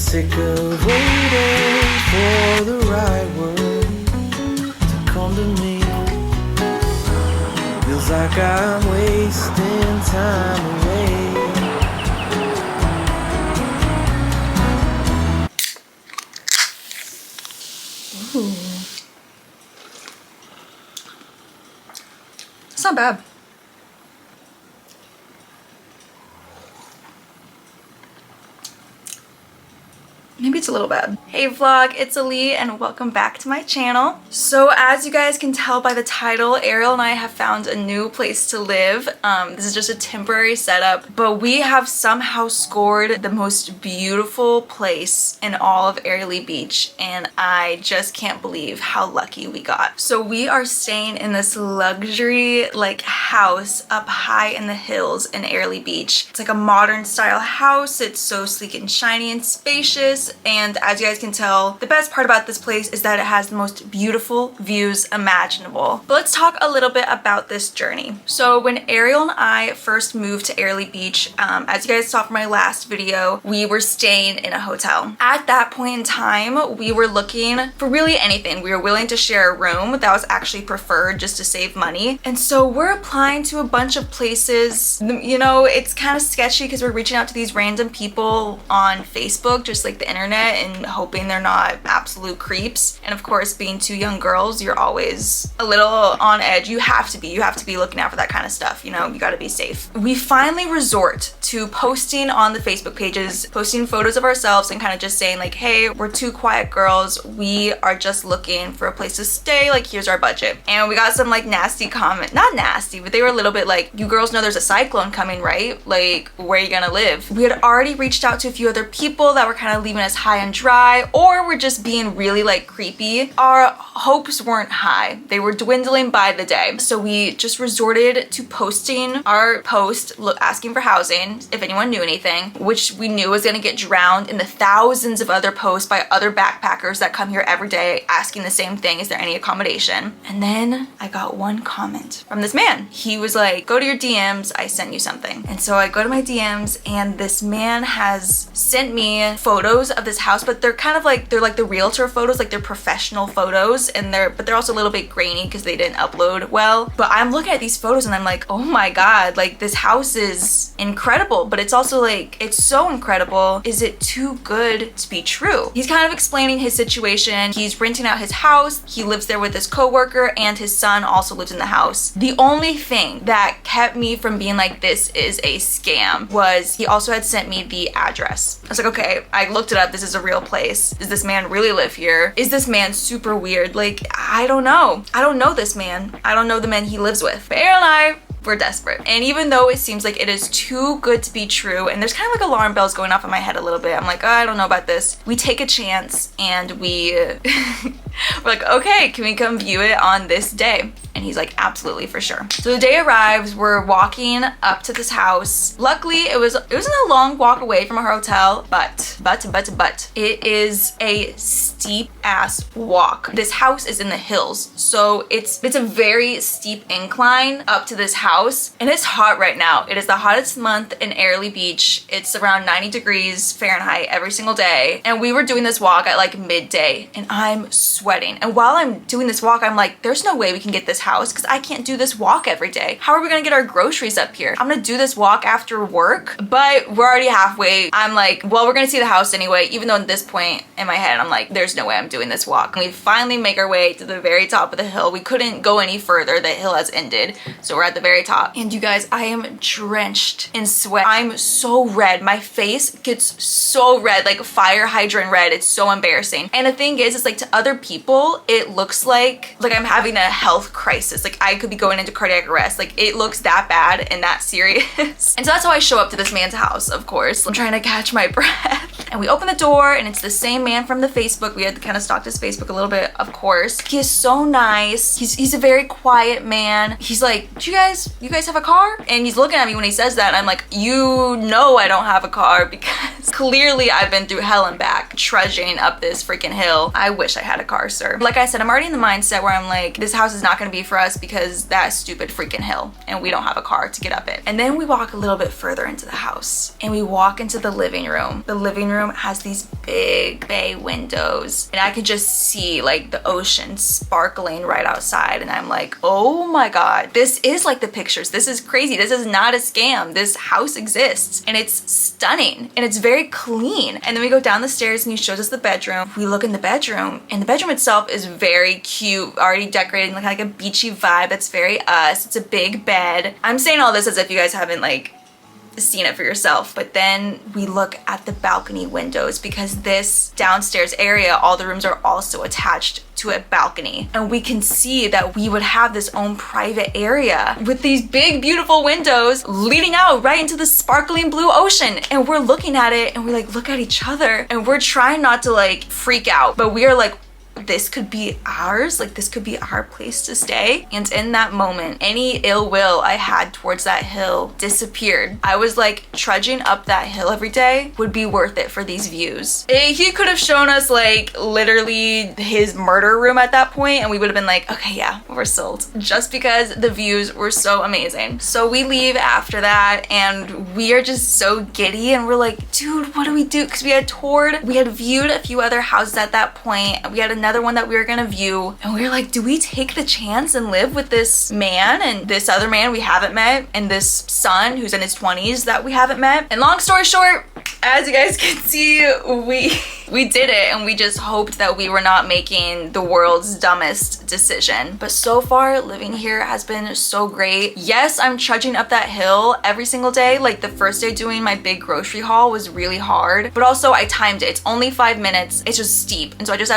sick of waiting for the right word to come to me. Feels like I'm wasting time away. Ooh. It's not bad. Maybe it's a little bad. Hey vlog, it's Ali and welcome back to my channel. So as you guys can tell by the title, Ariel and I have found a new place to live. This is just a temporary setup, but we have somehow scored the most beautiful place in all of Airlie Beach, and I just can't believe how lucky we got. So we are staying in this luxury like house up high in the hills in Airlie Beach. It's like a modern style house. It's so sleek and shiny and spacious. And as you guys can tell, the best part about this place is that it has the most beautiful views imaginable. But let's talk a little bit about this journey. So when Ariel and I first moved to Airlie Beach, as you guys saw from my last video, we were staying in a hotel. At that point in time, we were looking for really anything. We were willing to share a room. That was actually preferred just to save money. And so we're applying to a bunch of places. You know, it's kind of sketchy because we're reaching out to these random people on Facebook, just like the internet, and hoping they're not absolute creeps. And of course, being two young girls, you're always a little on edge. You have to be looking out for that kind of stuff. You know, you got to be safe. We finally resort to posting on the Facebook pages, posting photos of ourselves and kind of just saying like, hey, we're two quiet girls. We are just looking for a place to stay. Like, here's our budget. And we got some like nasty comment, not nasty, but they were a little bit like, you girls know there's a cyclone coming, right? Like, where are you gonna live? We had already reached out to a few other people that were kind of leaving us high and dry, or we're just being really like creepy. Our hopes weren't high. They were dwindling by the day. So we just resorted to posting our post asking for housing, if anyone knew anything, which we knew was gonna get drowned in the thousands of other posts by other backpackers that come here every day asking the same thing, is there any accommodation? And then I got one comment from this man. He was like, go to your DMs, I sent you something. And so I go to my DMs and this man has sent me photos of this house, but they're kind of like, they're like the realtor photos, like they're professional photos, and they're also a little bit grainy because they didn't upload well. But I'm looking at these photos and I'm like, oh my god, like this house is incredible, but it's also like, it's so incredible, is it too good to be true? He's kind of explaining his situation. He's renting out his house, he lives there with his coworker, and his son also lives in the house. The only thing that kept me from being like, this is a scam, was he also had sent me the address. I was like, okay, I looked it up, this is a real place. Does this man really live here? Is this man super weird? Like, I don't know. I don't know this man. I don't know the men he lives with. But Ariel and I, we're desperate. And even though it seems like it is too good to be true, and there's kind of like alarm bells going off in my head a little bit, I'm like, oh, I don't know about this. We take a chance and we're like, okay, can we come view it on this day? And he's like, absolutely, for sure. So the day arrives, we're walking up to this house. Luckily, it wasn't a long walk away from our hotel, but it is a steep ass walk. This house is in the hills, so it's a very steep incline up to this house, and it's hot right now. It is the hottest month in Airlie Beach. It's around 90 degrees Fahrenheit every single day, and we were doing this walk at like midday, and I'm sweating. And while I'm doing this walk, I'm like, there's no way we can get this house because I can't do this walk every day. How are we gonna get our groceries up here? I'm gonna do this walk after work, but we're already halfway. I'm like, well, we're gonna see the house anyway, even though at this point in my head, I'm like, there's no way I'm doing this walk. And we finally make our way to the very top of the hill. We couldn't go any further. The hill has ended. So we're at the very top. And you guys, I am drenched in sweat. I'm so red. My face gets so red, like fire hydrant red. It's so embarrassing. And the thing is, it's like to other people, it looks like I'm having a health crisis. Like I could be going into cardiac arrest. Like it looks that bad and that serious. And so that's how I show up to this man's house, of course. I'm trying to catch my breath. And we open the door and it's the same man from the Facebook. We had to kind of stalk his Facebook a little bit, of course. He is so nice. He's a very quiet man. He's like, do you guys have a car? And he's looking at me when he says that, and I'm like, you know I don't have a car because clearly I've been through hell and back trudging up this freaking hill. I wish I had a car, sir. Like I said, I'm already in the mindset where I'm like, this house is not gonna be be for us because that stupid freaking hill, and we don't have a car to get up it. And then we walk a little bit further into the house and we walk into the living room. The living room has these big bay windows and I could just see like the ocean sparkling right outside, and I'm like, oh my god, this is like the pictures. This is crazy. This is not a scam. This house exists and it's stunning and it's very clean. And then we go down the stairs and he shows us the bedroom. We look in the bedroom and the bedroom itself is very cute, already decorated like a beachy vibe. That's very us. It's a big bed. I'm saying all this as if you guys haven't like seen it for yourself. But then we look at the balcony windows because this downstairs area, all the rooms are also attached to a balcony, and we can see that we would have this own private area with these big beautiful windows leading out right into the sparkling blue ocean. And we're looking at it and we like look at each other and we're trying not to like freak out, but we are like, this could be ours, like this could be our place to stay. And in that moment, any ill will I had towards that hill disappeared. I was like, trudging up that hill every day would be worth it for these views. He could have shown us like literally his murder room at that point and we would have been like, okay, yeah, we're sold, just because the views were so amazing. So we leave after that and we are just so giddy and we're like, dude, what do we do? Because we had viewed a few other houses at that point, and we had another one that we were gonna view, and we were like, do we take the chance and live with this man and this other man we haven't met and this son who's in his 20s that we haven't met? And long story short, as you guys can see, we did it, and we just hoped that we were not making the world's dumbest decision. But so far, living here has been so great. Yes, I'm trudging up that hill every single day. Like the first day doing my big grocery haul was really hard, but also I timed it. It's only 5 minutes. It's just steep, and so I just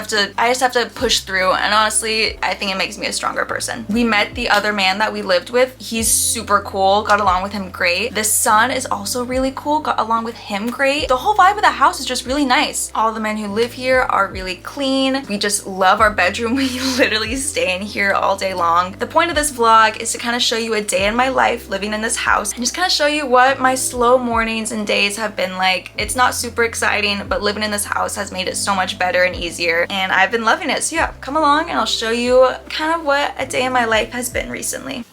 have to push through. And honestly, I think it makes me a stronger person. We met the other man that we lived with. He's super cool. Got along with him great. The son is also really cool. Got along with him great. The whole vibe of the house is just really nice. All the men who live here are really clean. We just love our bedroom. We literally stay in here all day long. The point of this vlog is to kind of show you a day in my life living in this house and just kind of show you what my slow mornings and days have been like. It's not super exciting, but living in this house has made it so much better and easier, and I've been loving it. So yeah, come along and I'll show you kind of what a day in my life has been recently.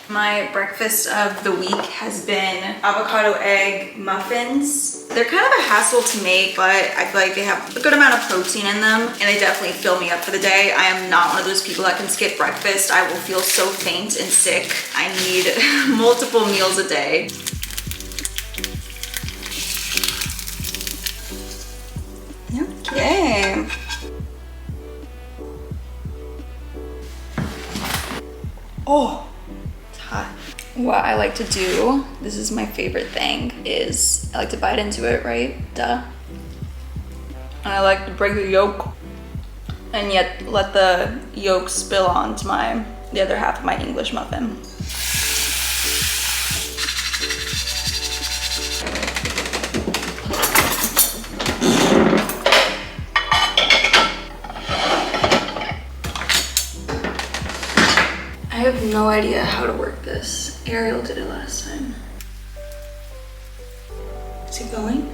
My breakfast of the week has been avocado egg muffins. They're kind of a hassle to make, but I feel like they have a good amount of protein in them and they definitely fill me up for the day. I am not one of those people that can skip breakfast. I will feel so faint and sick. I need multiple meals a day. Okay. Oh. What I like to do, this is my favorite thing, is I like to bite into it, right? Duh. And I like to break the yolk and yet let the yolk spill onto the other half of my English muffin. I have no idea how to work this. Ariel did it last time. Is it going?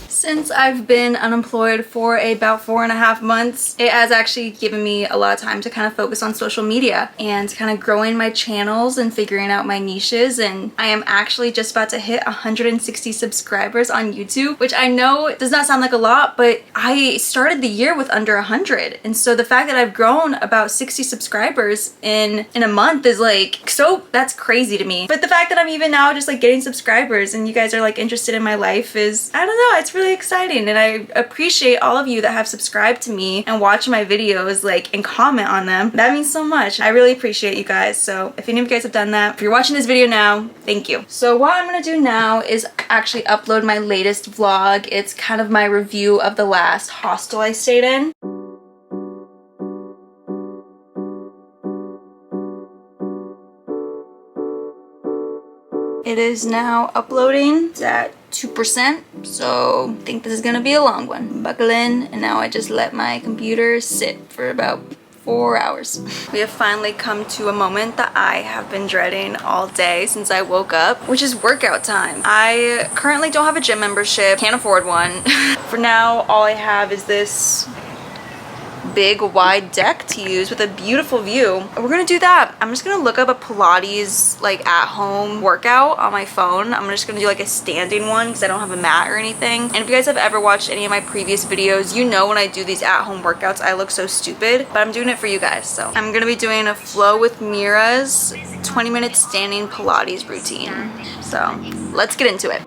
Since I've been unemployed for about 4.5 months, it has actually given me a lot of time to kind of focus on social media and kind of growing my channels and figuring out my niches. And I am actually just about to hit 160 subscribers on YouTube, which I know does not sound like a lot, but I started the year with under 100. And so the fact that I've grown about 60 subscribers in a month is like, so that's crazy to me. But the fact that I'm even now just like getting subscribers and you guys are like interested in my life is, I don't know, it's really exciting. And I appreciate all of you that have subscribed to me and watch my videos like and comment on them. That means so much. I really appreciate you guys. So if any of you guys have done that, if you're watching this video now, thank you. So what I'm gonna do now is actually upload my latest vlog. It's kind of my review of the last hostel I stayed in. It is now uploading. It's at 2%, so I think this is gonna be a long one. Buckle in, and now I just let my computer sit for about 4 hours. We have finally come to a moment that I have been dreading all day since I woke up, which is workout time. I currently don't have a gym membership, can't afford one. For now, all I have is this big wide deck to use with a beautiful view. We're gonna do that. I'm just gonna look up a Pilates like at home workout on my phone. I'm just gonna do like a standing one because I don't have a mat or anything. And if you guys have ever watched any of my previous videos, you know when I do these at home workouts I look so stupid, but I'm doing it for you guys. So I'm gonna be doing a Flow with Mira's 20-minute standing Pilates routine. So let's get into it.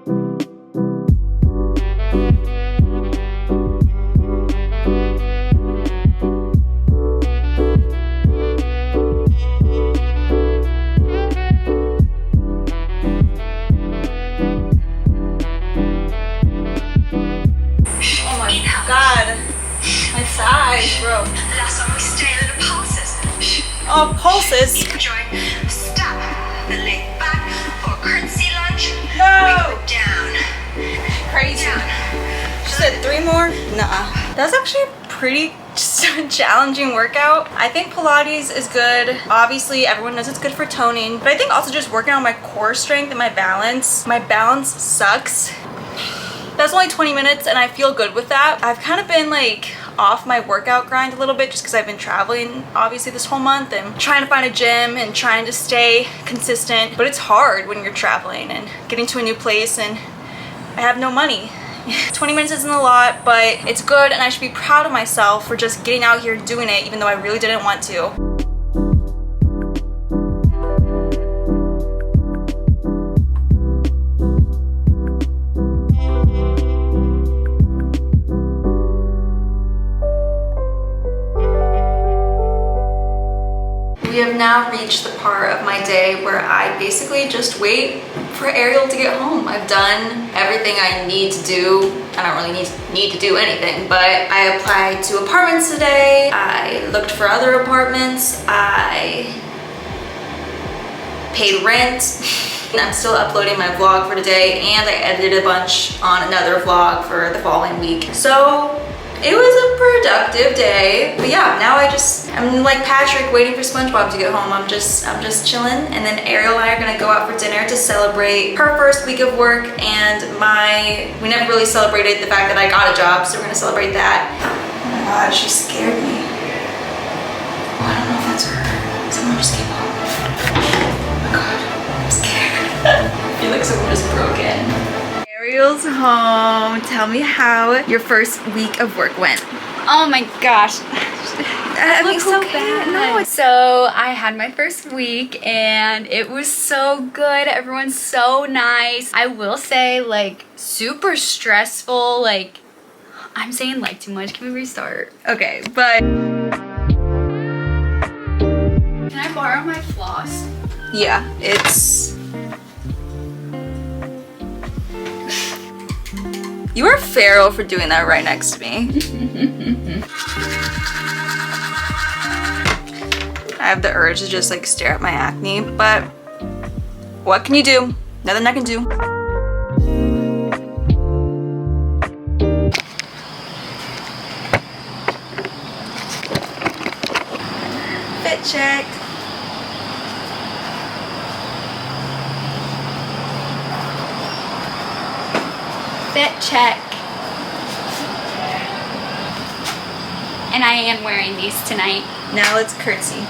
Bro. Last time we stayed at the pulses. Oh, pulses. Enjoy. Stop. The leg back or curtsy lunge. No. Wiggle down. Crazy. Down. She said 3 more? Nuh-uh. That's actually a pretty challenging workout. I think Pilates is good. Obviously, everyone knows it's good for toning, but I think also just working on my core strength and my balance. My balance sucks. That's only 20 minutes and I feel good with that. I've kind of been like off my workout grind a little bit just because I've been traveling obviously this whole month and trying to find a gym and trying to stay consistent, but it's hard when you're traveling and getting to a new place and I have no money. 20 minutes isn't a lot, but it's good and I should be proud of myself for just getting out here and doing it even though I really didn't want to. We have now reached the part of my day where I basically just wait for Ariel to get home. I've done everything I need to do. I don't really need to do anything, but I applied to apartments today. I looked for other apartments. I paid rent. I'm still uploading my vlog for today and I edited a bunch on another vlog for the following week. So it was a productive day, but yeah, now I'm like Patrick waiting for SpongeBob to get home. I'm just chilling, and then Ariel and I are gonna go out for dinner to celebrate her first week of work, and we never really celebrated the fact that I got a job, so we're gonna celebrate that. Oh my god, she scared me. Oh, I don't know if that's her. Someone just came home. Oh my god, I'm scared. I feel like someone just broke in. Ariel's home. Tell me how your first week of work went. Oh my gosh. I Looks so bad. No, so I had my first week and it was so good. Everyone's so nice. I will say, like, super stressful. Like, I'm saying like too much. Can we restart? Okay, but Can I borrow my floss? yeah, it's you are feral for doing that right next to me. I have the urge to just like stare at my acne, but what can you do? Nothing I can do. Fit check. Fit check. And I am wearing these tonight. Now let's curtsy.